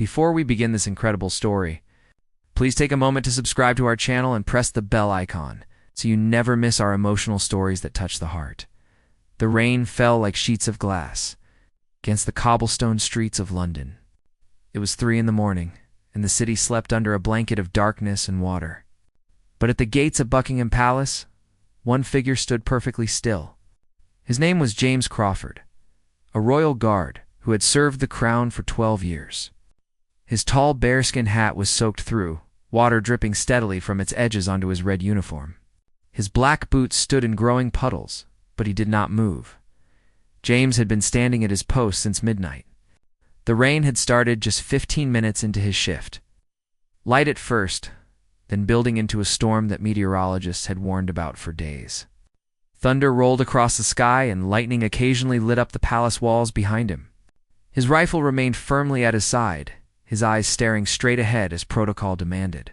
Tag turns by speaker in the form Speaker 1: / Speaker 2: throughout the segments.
Speaker 1: Before we begin this incredible story, please take a moment to subscribe to our channel and press the bell icon so you never miss our emotional stories that touch the heart. The rain fell like sheets of glass against the cobblestone streets of London. It was 3 in the morning, and the city slept under a blanket of darkness and water. But at the gates of Buckingham Palace, one figure stood perfectly still. His name was James Crawford, a royal guard who had served the crown for 12 years. His tall bearskin hat was soaked through, water dripping steadily from its edges onto his red uniform. His black boots stood in growing puddles, but he did not move. James had been standing at his post since midnight. The rain had started just 15 minutes into his shift. Light at first, then building into a storm that meteorologists had warned about for days. Thunder rolled across the sky and lightning occasionally lit up the palace walls behind him. His rifle remained firmly at his side, his eyes staring straight ahead as protocol demanded.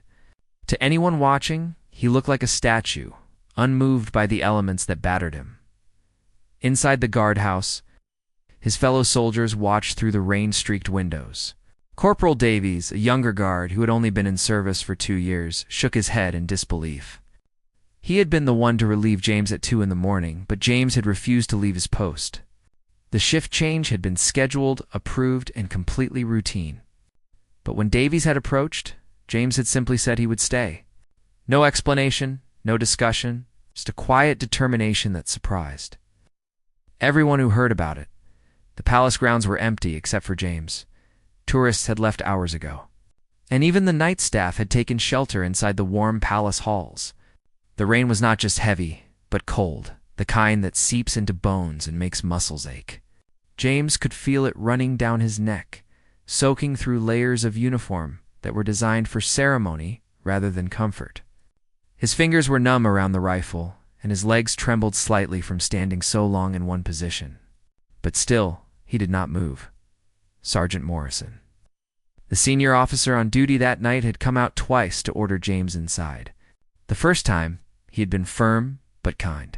Speaker 1: To anyone watching, he looked like a statue, unmoved by the elements that battered him. Inside the guardhouse, his fellow soldiers watched through the rain-streaked windows. Corporal Davies, a younger guard who had only been in service for 2 years, shook his head in disbelief. He had been the one to relieve James at 2 in the morning, but James had refused to leave his post. The shift change had been scheduled, approved, and completely routine. But when Davies had approached, James had simply said he would stay. No explanation, no discussion, just a quiet determination that surprised everyone who heard about it. The palace grounds were empty except for James. Tourists had left hours ago. And even the night staff had taken shelter inside the warm palace halls. The rain was not just heavy, but cold, the kind that seeps into bones and makes muscles ache. James could feel it running down his neck, soaking through layers of uniform that were designed for ceremony rather than comfort. His fingers were numb around the rifle, and his legs trembled slightly from standing so long in one position. But still, he did not move. Sergeant Morrison, the senior officer on duty that night, had come out twice to order James inside. The first time, he had been firm but kind,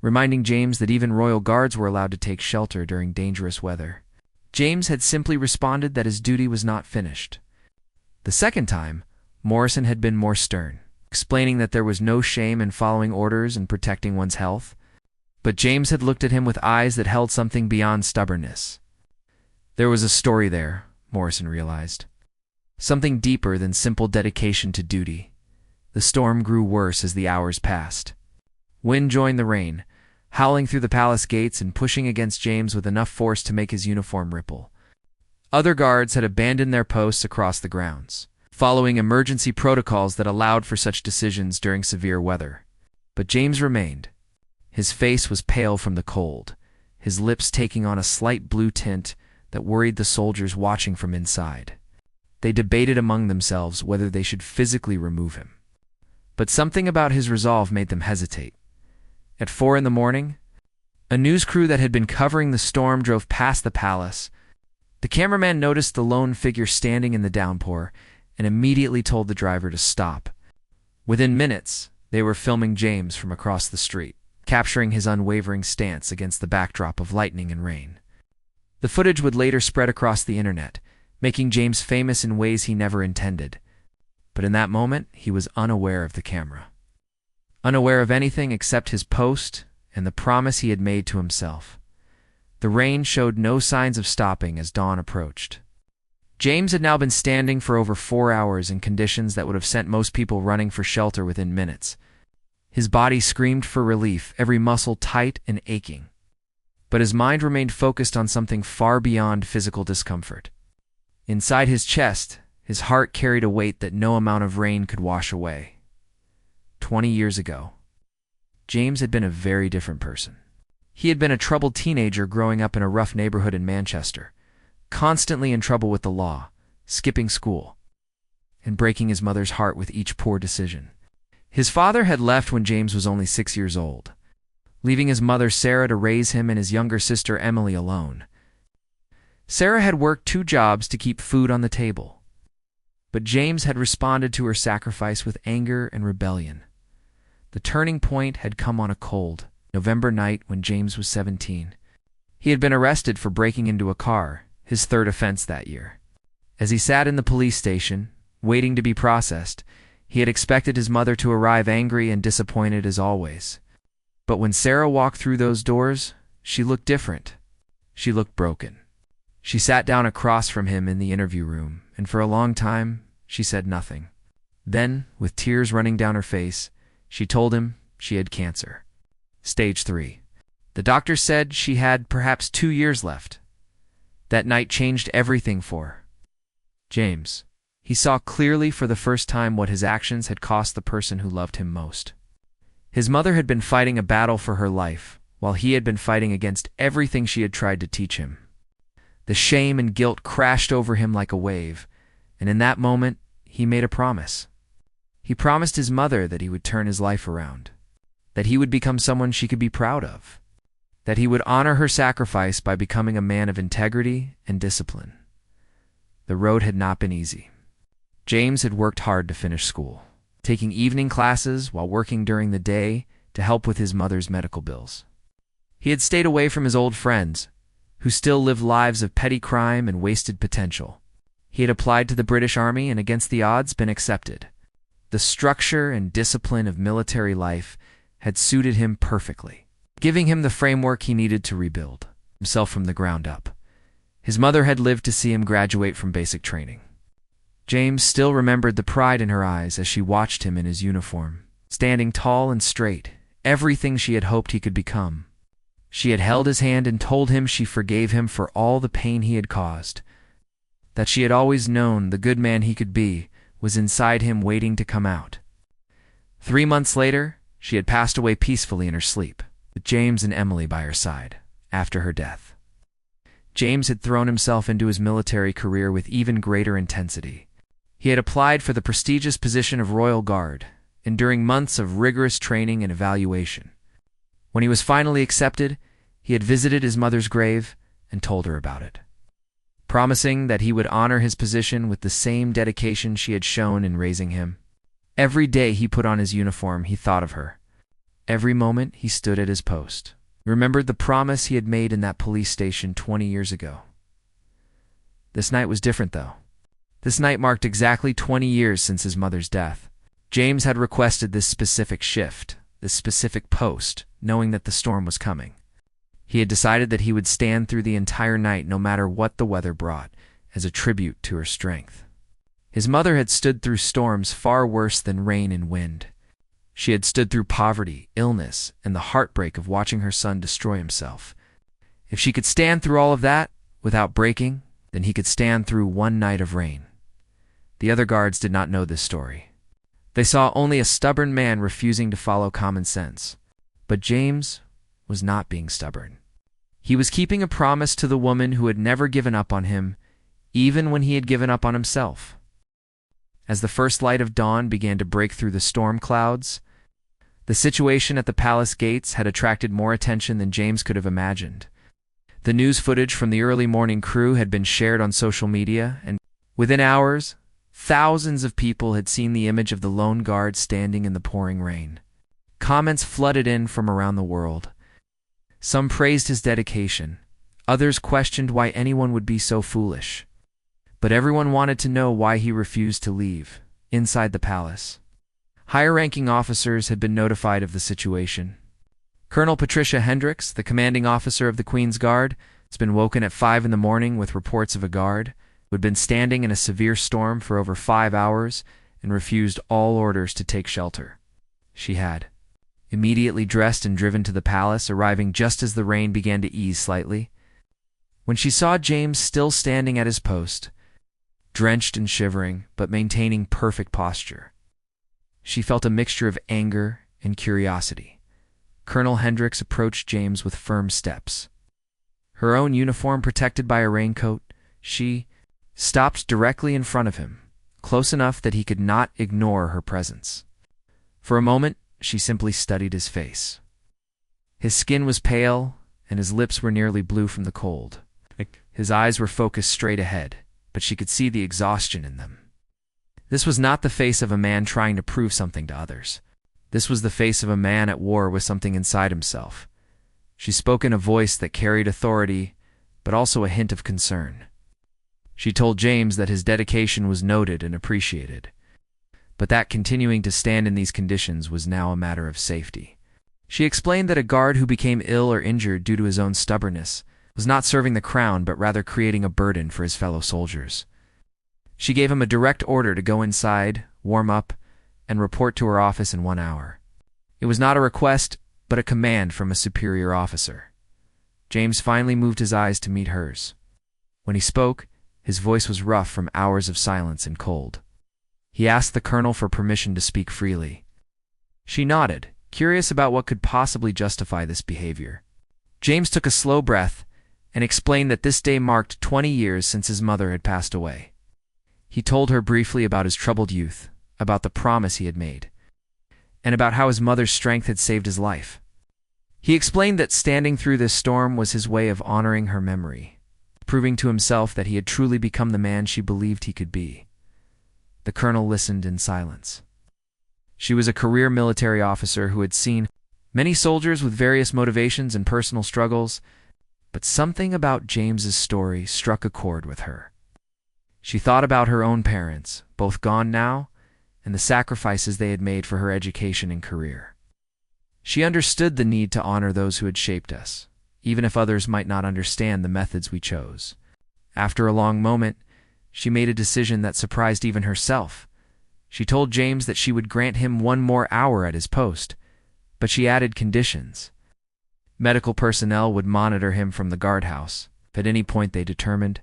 Speaker 1: reminding James that even royal guards were allowed to take shelter during dangerous weather. James had simply responded that his duty was not finished. The second time, Morrison had been more stern, explaining that there was no shame in following orders and protecting one's health. But James had looked at him with eyes that held something beyond stubbornness. There was a story there, Morrison realized. Something deeper than simple dedication to duty. The storm grew worse as the hours passed. Wind joined the rain, howling through the palace gates and pushing against James with enough force to make his uniform ripple. Other guards had abandoned their posts across the grounds, following emergency protocols that allowed for such decisions during severe weather. But James remained. His face was pale from the cold, his lips taking on a slight blue tint that worried the soldiers watching from inside. They debated among themselves whether they should physically remove him. But something about his resolve made them hesitate. At 4 in the morning, a news crew that had been covering the storm drove past the palace. The cameraman noticed the lone figure standing in the downpour and immediately told the driver to stop. Within minutes, they were filming James from across the street, capturing his unwavering stance against the backdrop of lightning and rain. The footage would later spread across the internet, making James famous in ways he never intended. But in that moment, he was unaware of the camera. Unaware of anything except his post and the promise he had made to himself. The rain showed no signs of stopping as dawn approached. James had now been standing for over 4 hours in conditions that would have sent most people running for shelter within minutes. His body screamed for relief, every muscle tight and aching. But his mind remained focused on something far beyond physical discomfort. Inside his chest, his heart carried a weight that no amount of rain could wash away. 20 years ago, James had been a very different person. He had been a troubled teenager growing up in a rough neighborhood in Manchester, constantly in trouble with the law, skipping school, and breaking his mother's heart with each poor decision. His father had left when James was only 6 years old, leaving his mother Sarah to raise him and his younger sister Emily alone. Sarah had worked 2 jobs to keep food on the table, but James had responded to her sacrifice with anger and rebellion. The turning point had come on a cold November night when James was 17. He had been arrested for breaking into a car, his 3rd offense that year. As he sat in the police station, waiting to be processed, he had expected his mother to arrive angry and disappointed as always. But when Sarah walked through those doors, she looked different. She looked broken. She sat down across from him in the interview room, and for a long time, she said nothing. Then, with tears running down her face, she told him she had cancer. Stage 3. The doctor said she had perhaps 2 years left. That night changed everything for her. James. He saw clearly for the first time what his actions had cost the person who loved him most. His mother had been fighting a battle for her life, while he had been fighting against everything she had tried to teach him. The shame and guilt crashed over him like a wave, and in that moment, he made a promise. He promised his mother that he would turn his life around, that he would become someone she could be proud of, that he would honor her sacrifice by becoming a man of integrity and discipline. The road had not been easy. James had worked hard to finish school, taking evening classes while working during the day to help with his mother's medical bills. He had stayed away from his old friends, who still lived lives of petty crime and wasted potential. He had applied to the British Army and, against the odds, been accepted. The structure and discipline of military life had suited him perfectly, giving him the framework he needed to rebuild himself from the ground up. His mother had lived to see him graduate from basic training. James still remembered the pride in her eyes as she watched him in his uniform, standing tall and straight, everything she had hoped he could become. She had held his hand and told him she forgave him for all the pain he had caused, that she had always known the good man he could be was inside him waiting to come out. 3 months later, she had passed away peacefully in her sleep, with James and Emily by her side, after her death. James had thrown himself into his military career with even greater intensity. He had applied for the prestigious position of Royal Guard, enduring months of rigorous training and evaluation. When he was finally accepted, he had visited his mother's grave and told her about it, promising that he would honor his position with the same dedication she had shown in raising him. Every day he put on his uniform, he thought of her. Every moment he stood at his post, remembered the promise he had made in that police station 20 years ago. This night was different, though. This night marked exactly 20 years since his mother's death. James had requested this specific shift, this specific post, knowing that the storm was coming. He had decided that he would stand through the entire night no matter what the weather brought, as a tribute to her strength. His mother had stood through storms far worse than rain and wind. She had stood through poverty, illness, and the heartbreak of watching her son destroy himself. If she could stand through all of that without breaking, then he could stand through one night of rain. The other guards did not know this story. They saw only a stubborn man refusing to follow common sense. But James was not being stubborn. He was keeping a promise to the woman who had never given up on him, even when he had given up on himself. As the first light of dawn began to break through the storm clouds, the situation at the palace gates had attracted more attention than James could have imagined. The news footage from the early morning crew had been shared on social media, and within hours, thousands of people had seen the image of the lone guard standing in the pouring rain. Comments flooded in from around the world. Some praised his dedication. Others questioned why anyone would be so foolish. But everyone wanted to know why he refused to leave, inside the palace. Higher-ranking officers had been notified of the situation. Colonel Patricia Hendricks, the commanding officer of the Queen's Guard, has been woken at 5 in the morning with reports of a guard who had been standing in a severe storm for over 5 hours and refused all orders to take shelter. She had immediately dressed and driven to the palace, arriving just as the rain began to ease slightly. When she saw James still standing at his post, drenched and shivering, but maintaining perfect posture, she felt a mixture of anger and curiosity. Colonel Hendricks approached James with firm steps. Her own uniform protected by a raincoat, she stopped directly in front of him, close enough that he could not ignore her presence. For a moment, she simply studied his face. His skin was pale, and his lips were nearly blue from the cold. His eyes were focused straight ahead, but she could see the exhaustion in them. This was not the face of a man trying to prove something to others. This was the face of a man at war with something inside himself. She spoke in a voice that carried authority, but also a hint of concern. She told James that his dedication was noted and appreciated, but that continuing to stand in these conditions was now a matter of safety. She explained that a guard who became ill or injured due to his own stubbornness was not serving the crown but rather creating a burden for his fellow soldiers. She gave him a direct order to go inside, warm up, and report to her office in 1 hour. It was not a request, but a command from a superior officer. James finally moved his eyes to meet hers. When he spoke, his voice was rough from hours of silence and cold. He asked the colonel for permission to speak freely. She nodded, curious about what could possibly justify this behavior. James took a slow breath and explained that this day marked 20 years since his mother had passed away. He told her briefly about his troubled youth, about the promise he had made, and about how his mother's strength had saved his life. He explained that standing through this storm was his way of honoring her memory, proving to himself that he had truly become the man she believed he could be. The colonel listened in silence. She was a career military officer who had seen many soldiers with various motivations and personal struggles, but something about James's story struck a chord with her. She thought about her own parents, both gone now, and the sacrifices they had made for her education and career. She understood the need to honor those who had shaped us, even if others might not understand the methods we chose. After a long moment, she made a decision that surprised even herself. She told James that she would grant him 1 more hour at his post, but she added conditions. Medical personnel would monitor him from the guardhouse. If at any point they determined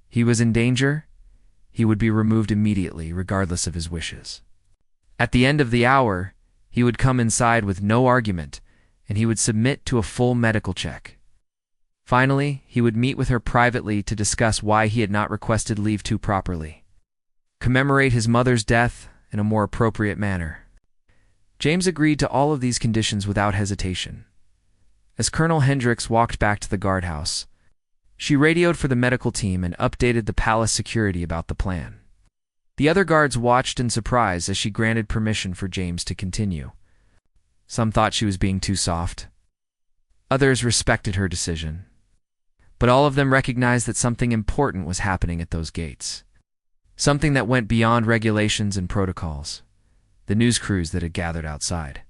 Speaker 1: he was in danger, he would be removed immediately, regardless of his wishes. At the end of the hour, he would come inside with no argument, and he would submit to a full medical check. Finally, he would meet with her privately to discuss why he had not requested leave too properly, commemorate his mother's death in a more appropriate manner. James agreed to all of these conditions without hesitation. As Colonel Hendricks walked back to the guardhouse, she radioed for the medical team and updated the palace security about the plan. The other guards watched in surprise as she granted permission for James to continue. Some thought she was being too soft. Others respected her decision. But all of them recognized that something important was happening at those gates. Something that went beyond regulations and protocols. The news crews that had gathered outside.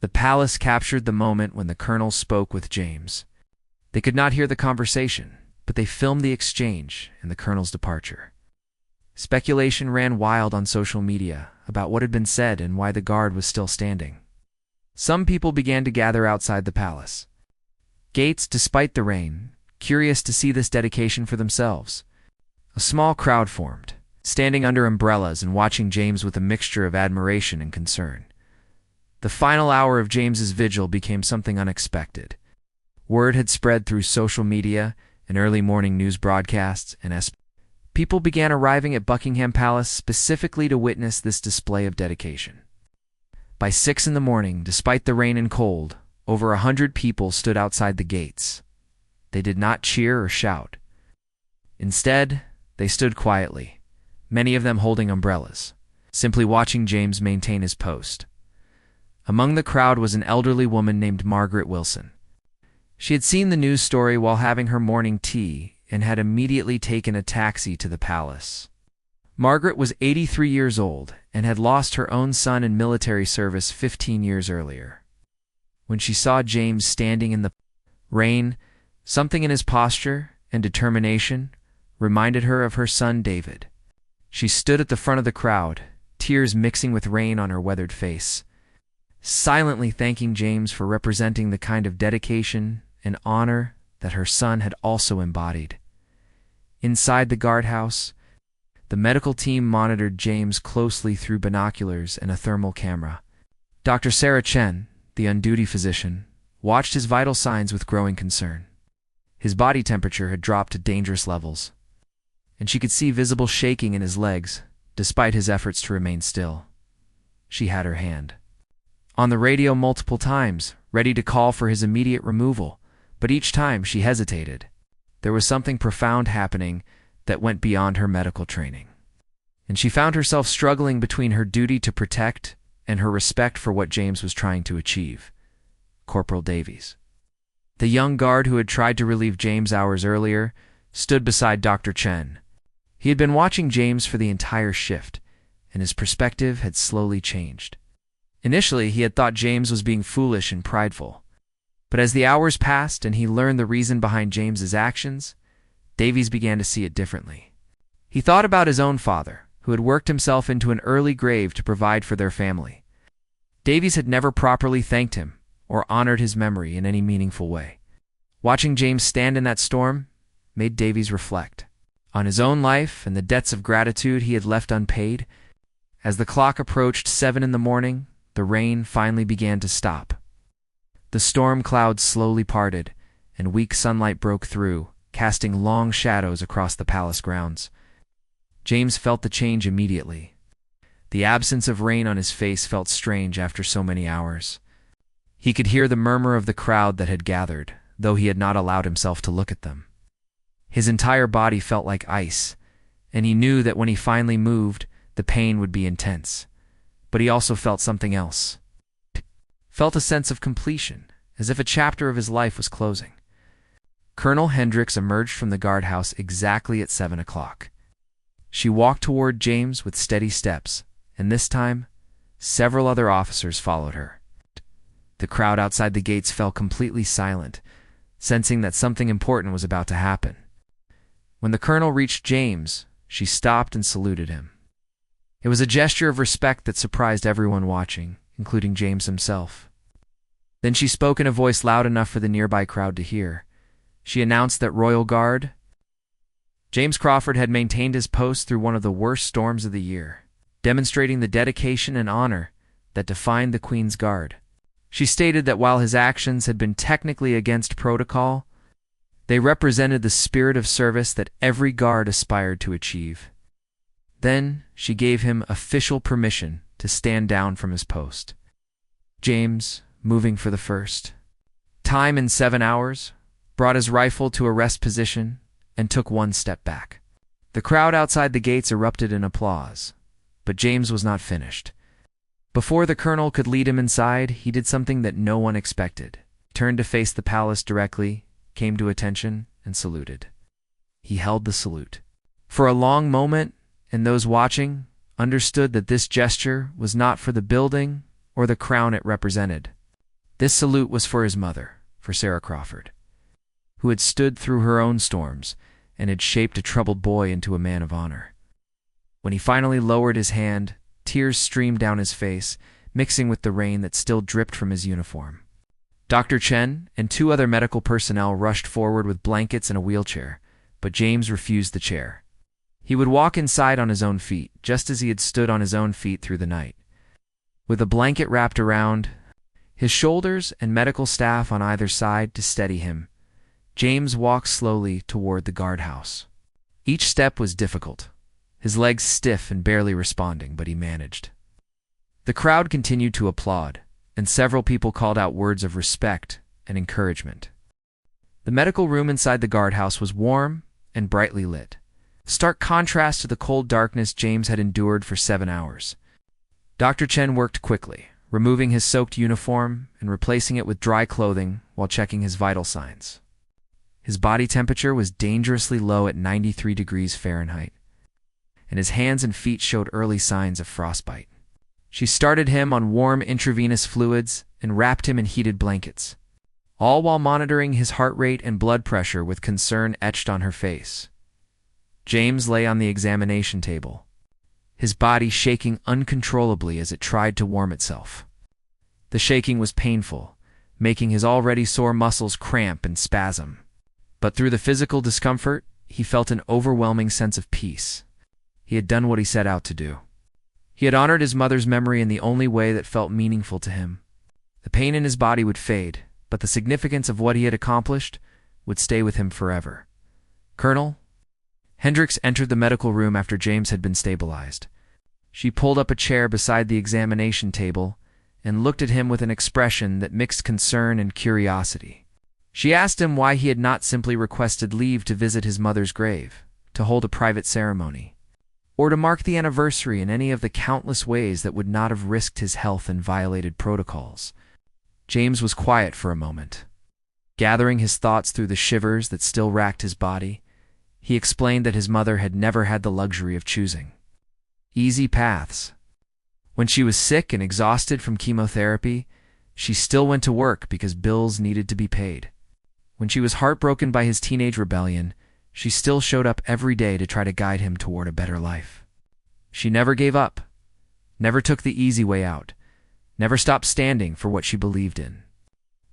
Speaker 1: The palace captured the moment when the colonel spoke with James. They could not hear the conversation, but they filmed the exchange and the colonel's departure. Speculation ran wild on social media about what had been said and why the guard was still standing. Some people began to gather outside the palace gates despite the rain, curious to see this dedication for themselves. A small crowd formed, standing under umbrellas and watching James with a mixture of admiration and concern. The final hour of James's vigil became something unexpected. Word had spread through social media and early morning news broadcasts, and people began arriving at Buckingham Palace specifically to witness this display of dedication. By 6 in the morning, despite the rain and cold, over 100 people stood outside the gates. They did not cheer or shout. Instead, they stood quietly, many of them holding umbrellas, simply watching James maintain his post. Among the crowd was an elderly woman named Margaret Wilson. She had seen the news story while having her morning tea and had immediately taken a taxi to the palace. Margaret was 83 years old and had lost her own son in military service 15 years earlier. When she saw James standing in the rain, something in his posture and determination reminded her of her son David. She stood at the front of the crowd, tears mixing with rain on her weathered face, silently thanking James for representing the kind of dedication and honor that her son had also embodied. Inside the guardhouse, the medical team monitored James closely through binoculars and a thermal camera. Dr. Sarah Chen, the on-duty physician, watched his vital signs with growing concern. His body temperature had dropped to dangerous levels, and she could see visible shaking in his legs, despite his efforts to remain still. She had her hand on the radio multiple times, ready to call for his immediate removal, but each time she hesitated. There was something profound happening that went beyond her medical training, and she found herself struggling between her duty to protect and her respect for what James was trying to achieve. Corporal Davies, the young guard who had tried to relieve James hours earlier, stood beside Dr. Chen. He had been watching James for the entire shift, and his perspective had slowly changed. Initially, he had thought James was being foolish and prideful. But as the hours passed and he learned the reason behind James's actions, Davies began to see it differently. He thought about his own father, who had worked himself into an early grave to provide for their family. Davies had never properly thanked him or honored his memory in any meaningful way. Watching James stand in that storm made Davies reflect on his own life and the debts of gratitude he had left unpaid. As the clock approached 7 in the morning, the rain finally began to stop. The storm clouds slowly parted, and weak sunlight broke through, casting long shadows across the palace grounds. James felt the change immediately. The absence of rain on his face felt strange after so many hours. He could hear the murmur of the crowd that had gathered, though he had not allowed himself to look at them. His entire body felt like ice, and he knew that when he finally moved, the pain would be intense. But he also felt something else. Felt a sense of completion, as if a chapter of his life was closing. Colonel Hendricks emerged from the guardhouse exactly at 7 o'clock. She walked toward James with steady steps, and this time, several other officers followed her. The crowd outside the gates fell completely silent, sensing that something important was about to happen. When the colonel reached James, she stopped and saluted him. It was a gesture of respect that surprised everyone watching, including James himself. Then she spoke in a voice loud enough for the nearby crowd to hear. She announced that Royal Guard James Crawford had maintained his post through one of the worst storms of the year, demonstrating the dedication and honor that defined the Queen's Guard. She stated that while his actions had been technically against protocol, they represented the spirit of service that every guard aspired to achieve. Then she gave him official permission to stand down from his post. James, moving for the first time in 7 hours, brought his rifle to a rest position and took one step back. The crowd outside the gates erupted in applause, but James was not finished. Before the colonel could lead him inside, he did something that no one expected. He turned to face the palace directly, came to attention, and saluted. He held the salute. For a long moment, and those watching understood that this gesture was not for the building or the crown it represented. This salute was for his mother, for Sarah Crawford, who had stood through her own storms and had shaped a troubled boy into a man of honor. When he finally lowered his hand, tears streamed down his face, mixing with the rain that still dripped from his uniform. Dr. Chen and 2 other medical personnel rushed forward with blankets and a wheelchair, but James refused the chair. He would walk inside on his own feet, just as he had stood on his own feet through the night. With a blanket wrapped around his shoulders and medical staff on either side to steady him, James walked slowly toward the guardhouse. Each step was difficult, his legs stiff and barely responding, but he managed. The crowd continued to applaud, and several people called out words of respect and encouragement. The medical room inside the guardhouse was warm and brightly lit, stark contrast to the cold darkness James had endured for 7 hours. Dr. Chen worked quickly, removing his soaked uniform and replacing it with dry clothing while checking his vital signs. His body temperature was dangerously low at 93 degrees Fahrenheit, and his hands and feet showed early signs of frostbite. She started him on warm intravenous fluids and wrapped him in heated blankets, all while monitoring his heart rate and blood pressure with concern etched on her face. James lay on the examination table, his body shaking uncontrollably as it tried to warm itself. The shaking was painful, making his already sore muscles cramp and spasm. But through the physical discomfort, he felt an overwhelming sense of peace. He had done what he set out to do. He had honored his mother's memory in the only way that felt meaningful to him. The pain in his body would fade, but the significance of what he had accomplished would stay with him forever. Colonel Hendricks entered the medical room after James had been stabilized. She pulled up a chair beside the examination table and looked at him with an expression that mixed concern and curiosity. She asked him why he had not simply requested leave to visit his mother's grave, to hold a private ceremony, or to mark the anniversary in any of the countless ways that would not have risked his health and violated protocols. James was quiet for a moment. Gathering his thoughts through the shivers that still racked his body, He explained that his mother had never had the luxury of choosing easy paths. When she was sick and exhausted from chemotherapy, she still went to work because bills needed to be paid. When she was heartbroken by his teenage rebellion, she still showed up every day to try to guide him toward a better life. She never gave up, never took the easy way out, never stopped standing for what she believed in.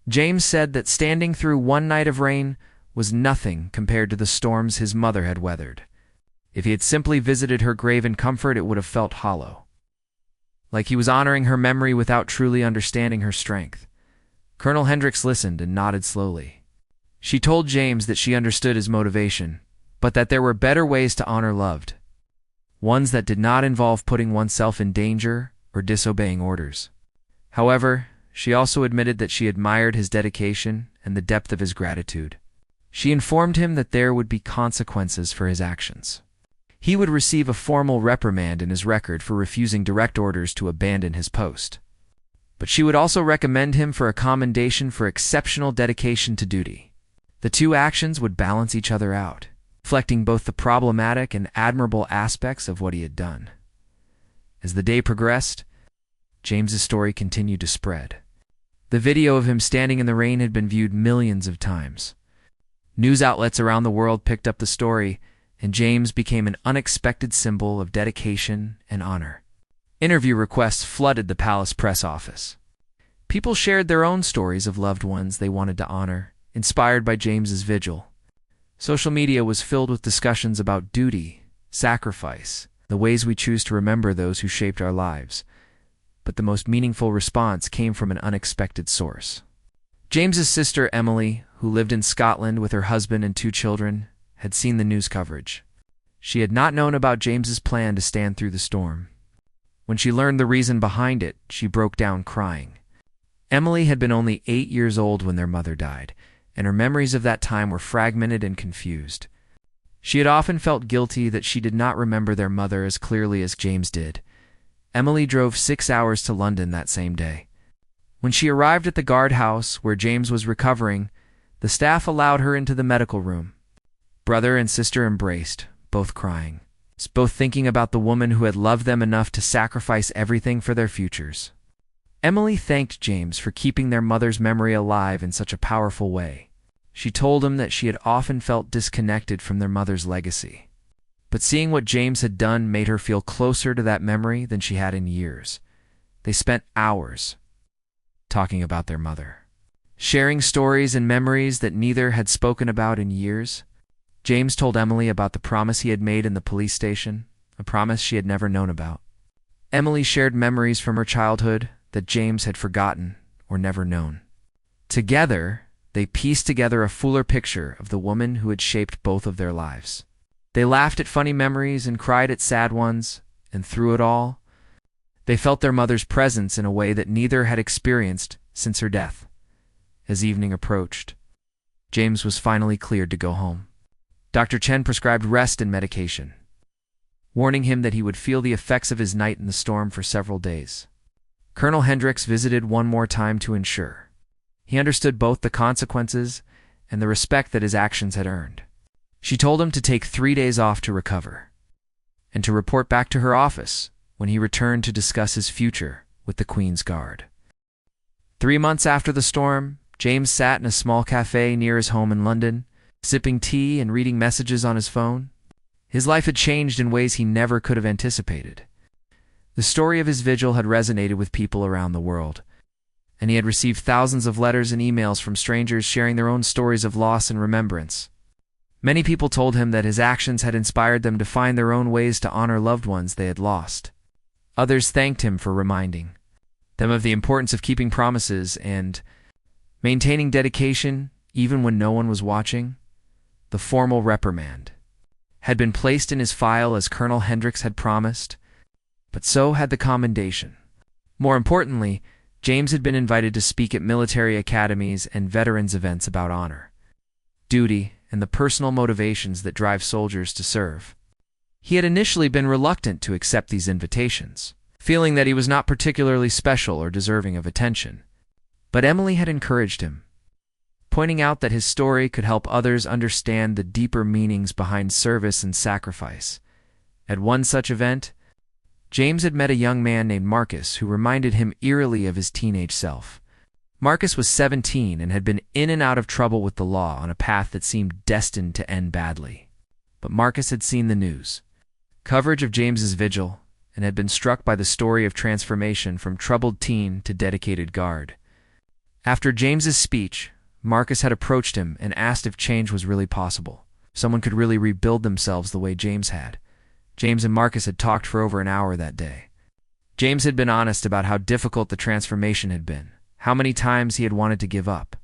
Speaker 1: James said that standing through one night of rain was nothing compared to the storms his mother had weathered. If he had simply visited her grave in comfort, it would have felt hollow, like he was honoring her memory without truly understanding her strength. Colonel Hendricks listened and nodded slowly. She told James that she understood his motivation, but that there were better ways to honor loved, ones that did not involve putting oneself in danger or disobeying orders. However, she also admitted that she admired his dedication and the depth of his gratitude. She informed him that there would be consequences for his actions. He would receive a formal reprimand in his record for refusing direct orders to abandon his post. But she would also recommend him for a commendation for exceptional dedication to duty. The two actions would balance each other out, reflecting both the problematic and admirable aspects of what he had done. As the day progressed, James's story continued to spread. The video of him standing in the rain had been viewed millions of times. News outlets around the world picked up the story, and James became an unexpected symbol of dedication and honor. Interview requests flooded the palace press office. People shared their own stories of loved ones they wanted to honor, inspired by James's vigil. Social media was filled with discussions about duty, sacrifice, the ways we choose to remember those who shaped our lives. But the most meaningful response came from an unexpected source. James's sister Emily, who lived in Scotland with her husband and 2 children, had seen the news coverage. She had not known about James's plan to stand through the storm. When she learned the reason behind it, she broke down crying. Emily had been only 8 years old when their mother died, and her memories of that time were fragmented and confused. She had often felt guilty that she did not remember their mother as clearly as James did. Emily drove 6 hours to London that same day. When she arrived at the guardhouse where James was recovering, the staff allowed her into the medical room. Brother and sister embraced, both crying, both thinking about the woman who had loved them enough to sacrifice everything for their futures. Emily thanked James for keeping their mother's memory alive in such a powerful way. She told him that she had often felt disconnected from their mother's legacy. But seeing what James had done made her feel closer to that memory than she had in years. They spent hours talking about their mother, sharing stories and memories that neither had spoken about in years. James told Emily about the promise he had made in the police station, a promise she had never known about. Emily shared memories from her childhood that James had forgotten or never known. Together, they pieced together a fuller picture of the woman who had shaped both of their lives. They laughed at funny memories and cried at sad ones, and through it all, they felt their mother's presence in a way that neither had experienced since her death. As evening approached, James was finally cleared to go home. Dr. Chen prescribed rest and medication, warning him that he would feel the effects of his night in the storm for several days. Colonel Hendricks visited one more time to ensure he understood both the consequences and the respect that his actions had earned. She told him to take 3 days off to recover, and to report back to her office when he returned to discuss his future with the Queen's Guard. 3 months after the storm, James sat in a small cafe near his home in London, sipping tea and reading messages on his phone. His life had changed in ways he never could have anticipated. The story of his vigil had resonated with people around the world, and he had received thousands of letters and emails from strangers sharing their own stories of loss and remembrance. Many people told him that his actions had inspired them to find their own ways to honor loved ones they had lost. Others thanked him for reminding them of the importance of keeping promises and maintaining dedication even when no one was watching. The formal reprimand had been placed in his file as Colonel Hendricks had promised, but so had the commendation. More importantly, James had been invited to speak at military academies and veterans events about honor, duty, and the personal motivations that drive soldiers to serve. He had initially been reluctant to accept these invitations, feeling that he was not particularly special or deserving of attention. But Emily had encouraged him, pointing out that his story could help others understand the deeper meanings behind service and sacrifice. At one such event, James had met a young man named Marcus who reminded him eerily of his teenage self. Marcus was 17 and had been in and out of trouble with the law on a path that seemed destined to end badly. But Marcus had seen the news, coverage of James's vigil, and had been struck by the story of transformation from troubled teen to dedicated guard. After James's speech, Marcus had approached him and asked if change was really possible. Someone could really rebuild themselves the way James had. James and Marcus had talked for over an hour that day. James had been honest about how difficult the transformation had been, how many times he had wanted to give up,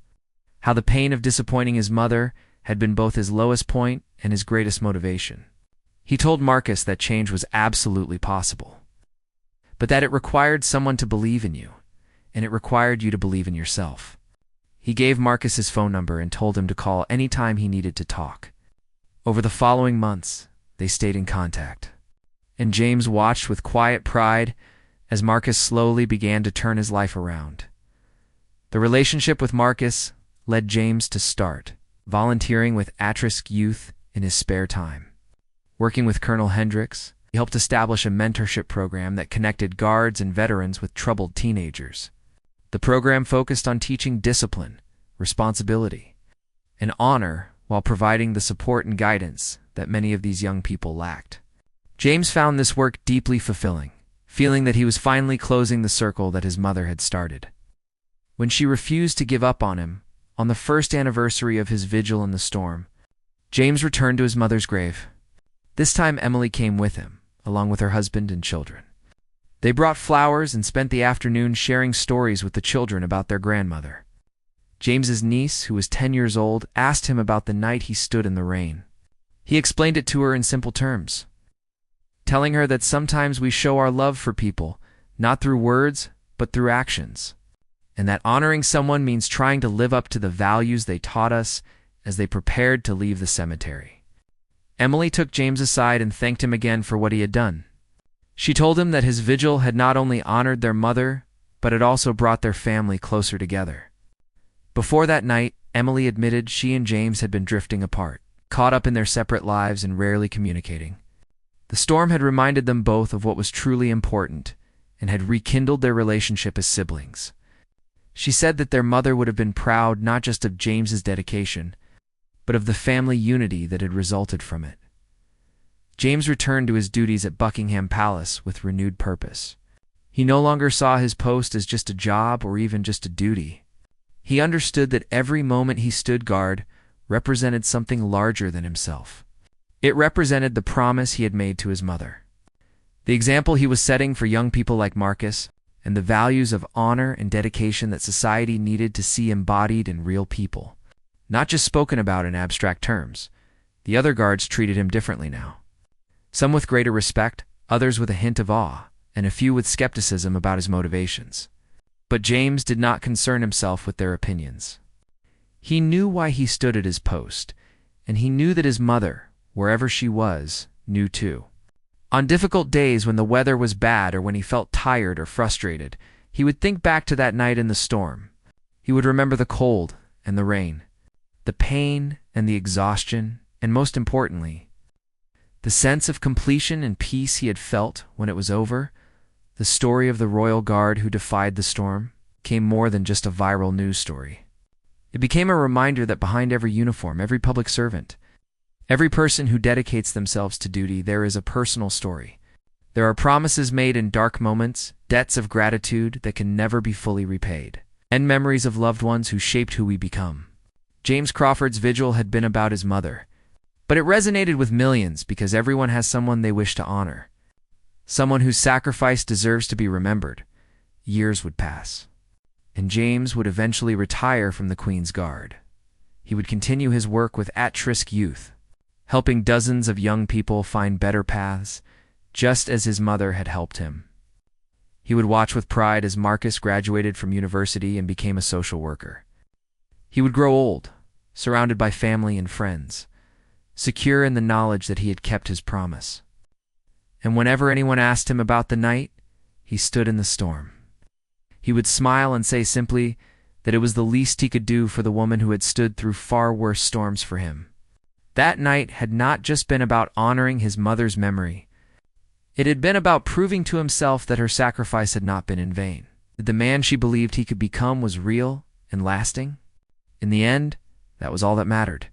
Speaker 1: how the pain of disappointing his mother had been both his lowest point and his greatest motivation. He told Marcus that change was absolutely possible, but that it required someone to believe in you, and it required you to believe in yourself. He gave Marcus his phone number and told him to call any time he needed to talk. Over the following months, they stayed in contact, and James watched with quiet pride as Marcus slowly began to turn his life around. The relationship with Marcus led James to start volunteering with at-risk youth in his spare time. Working with Colonel Hendricks, he helped establish a mentorship program that connected guards and veterans with troubled teenagers. The program focused on teaching discipline, responsibility, and honor while providing the support and guidance that many of these young people lacked. James found this work deeply fulfilling, feeling that he was finally closing the circle that his mother had started. When she refused to give up on him, on the first anniversary of his vigil in the storm, James returned to his mother's grave. This time Emily came with him, along with her husband and children. They brought flowers and spent the afternoon sharing stories with the children about their grandmother. James's niece, who was 10 years old, asked him about the night he stood in the rain. He explained it to her in simple terms, telling her that sometimes we show our love for people, not through words, but through actions, and that honoring someone means trying to live up to the values they taught us as they prepared to leave the cemetery. Emily took James aside and thanked him again for what he had done. She told him that his vigil had not only honored their mother, but had also brought their family closer together. Before that night, Emily admitted she and James had been drifting apart, caught up in their separate lives and rarely communicating. The storm had reminded them both of what was truly important and had rekindled their relationship as siblings. She said that their mother would have been proud not just of James's dedication, but of the family unity that had resulted from it. James returned to his duties at Buckingham Palace with renewed purpose. He no longer saw his post as just a job or even just a duty. He understood that every moment he stood guard represented something larger than himself. It represented the promise he had made to his mother, the example he was setting for young people like Marcus, and the values of honor and dedication that society needed to see embodied in real people, not just spoken about in abstract terms. The other guards treated him differently now. Some with greater respect, others with a hint of awe, and a few with skepticism about his motivations. But James did not concern himself with their opinions. He knew why he stood at his post, and he knew that his mother, wherever she was, knew too. On difficult days when the weather was bad or when he felt tired or frustrated, he would think back to that night in the storm. He would remember the cold and the rain, the pain and the exhaustion, and most importantly, the sense of completion and peace he had felt when it was over. The story of the royal guard who defied the storm became more than just a viral news story. It became a reminder that behind every uniform, every public servant, every person who dedicates themselves to duty, there is a personal story. There are promises made in dark moments, debts of gratitude that can never be fully repaid, and memories of loved ones who shaped who we become. James Crawford's vigil had been about his mother, but it resonated with millions because everyone has someone they wish to honor, someone whose sacrifice deserves to be remembered. Years would pass, and James would eventually retire from the Queen's Guard. He would continue his work with at-risk youth, helping dozens of young people find better paths, just as his mother had helped him. He would watch with pride as Marcus graduated from university and became a social worker. He would grow old, surrounded by family and friends, secure in the knowledge that he had kept his promise. And whenever anyone asked him about the night, he stood in the storm. He would smile and say simply, that it was the least he could do for the woman who had stood through far worse storms for him. That night had not just been about honoring his mother's memory. It had been about proving to himself that her sacrifice had not been in vain. That the man she believed he could become was real and lasting. In the end, that was all that mattered.